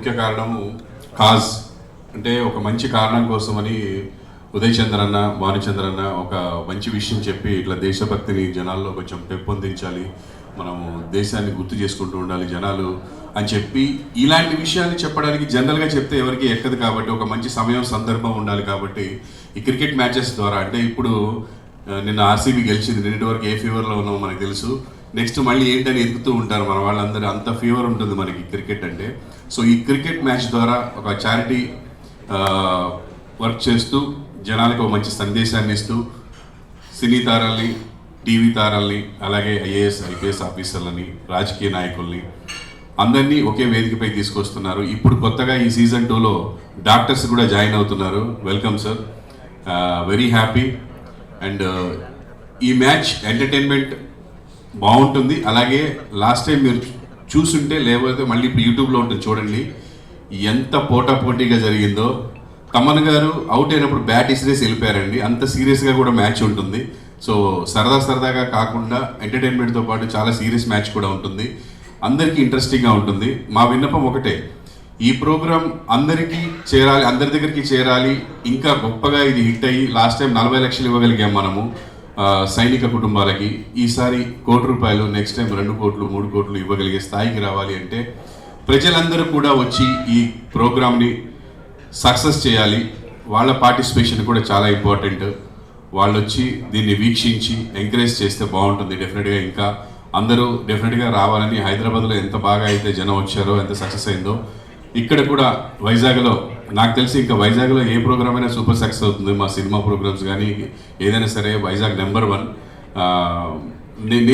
ముఖ్య కారణము కాజ్, అంటే ఒక మంచి కారణం కోసమని ఉదయ్ చంద్రన్న, భానుచంద్రన్న ఒక మంచి విషయం చెప్పి ఇట్లా దేశభక్తిని జనాల్లో కొంచెం పెంపొందించాలి, మనము దేశాన్ని గుర్తు చేసుకుంటూ ఉండాలి జనాలు అని చెప్పి ఇలాంటి విషయాన్ని చెప్పడానికి జనరల్గా చెప్తే ఎవరికి ఎక్కదు కాబట్టి ఒక మంచి సమయం సందర్భం ఉండాలి కాబట్టి ఈ క్రికెట్ మ్యాచెస్ ద్వారా, అంటే ఇప్పుడు నిన్న ఆర్సీబీ గెలిచింది, నిన్నటి వరకు ఏ ఫీవర్లో ఉన్నామో మనకు తెలుసు, నెక్స్ట్ మళ్ళీ ఏంటని ఎదుగుతూ ఉంటారు మన వాళ్ళందరూ, అంత ఫీవర్ ఉంటుంది మనకి క్రికెట్ అంటే. సో ఈ క్రికెట్ మ్యాచ్ ద్వారా ఒక చారిటీ వర్క్ చేస్తూ జనాలకు ఒక మంచి సందేశాన్ని ఇస్తూ సినీ తారల్ని, టీవీ తారల్ని, అలాగే ఐఏఎస్ ఐపీఎస్ ఆఫీసర్లని, రాజకీయ నాయకుల్ని అందరినీ ఒకే వేదికపై తీసుకొస్తున్నారు. ఇప్పుడు కొత్తగా ఈ సీజన్ 2లో డాక్టర్స్ కూడా జాయిన్ అవుతున్నారు. Welcome sir, very happy. And ఈ మ్యాచ్ ఎంటర్టైన్మెంట్ బాగుంటుంది. అలాగే లాస్ట్ టైం మీరు చూసుంటే, లేకపోతే మళ్ళీ ఇప్పుడు యూట్యూబ్లో ఉంటుంది చూడండి, ఎంత పోటాపోటీగా జరిగిందో. తమన్ గారు అవుట్ అయినప్పుడు బ్యాట్ ఇసిరేసి వెళ్ళిపోయారండి, అంత సీరియస్గా కూడా మ్యాచ్ ఉంటుంది. సో సరదాగా కాకుండా ఎంటర్టైన్మెంట్తో పాటు చాలా సీరియస్ మ్యాచ్ కూడా ఉంటుంది, అందరికీ ఇంట్రెస్టింగ్గా ఉంటుంది. మా విన్నపం ఒకటే, ఈ ప్రోగ్రాం అందరికీ చేరాలి, అందరి దగ్గరికి చేరాలి, ఇంకా గొప్పగా ఇది హిట్ అయ్యి లాస్ట్ టైం 40 లక్షలు ఇవ్వగలిగాం మనము సైనిక కుటుంబాలకి. ఈసారి ₹1 కోటి, నెక్స్ట్ టైం 2 కోట్లు 3 కోట్లు ఇవ్వగలిగే స్థాయికి రావాలి అంటే ప్రజలందరూ కూడా వచ్చి ఈ ప్రోగ్రామ్ని సక్సెస్ చేయాలి. వాళ్ళ పార్టిసిపేషన్ కూడా చాలా ఇంపార్టెంట్. వాళ్ళు వచ్చి దీన్ని వీక్షించి ఎంకరేజ్ చేస్తే బాగుంటుంది. డెఫినెట్గా ఇంకా అందరూ డెఫినెట్గా రావాలని, హైదరాబాద్లో ఎంత బాగా అయితే జనం వచ్చారో, ఎంత సక్సెస్ అయిందో, ఇక్కడ కూడా వైజాగ్లో నాకు తెలిసి ఇంకా వైజాగ్లో ఏ ప్రోగ్రామ్ అయినా సూపర్ సక్సెస్ అవుతుంది. మా సినిమా ప్రోగ్రామ్స్ కానీ ఏదైనా సరే వైజాగ్ నెంబర్ 1. నేను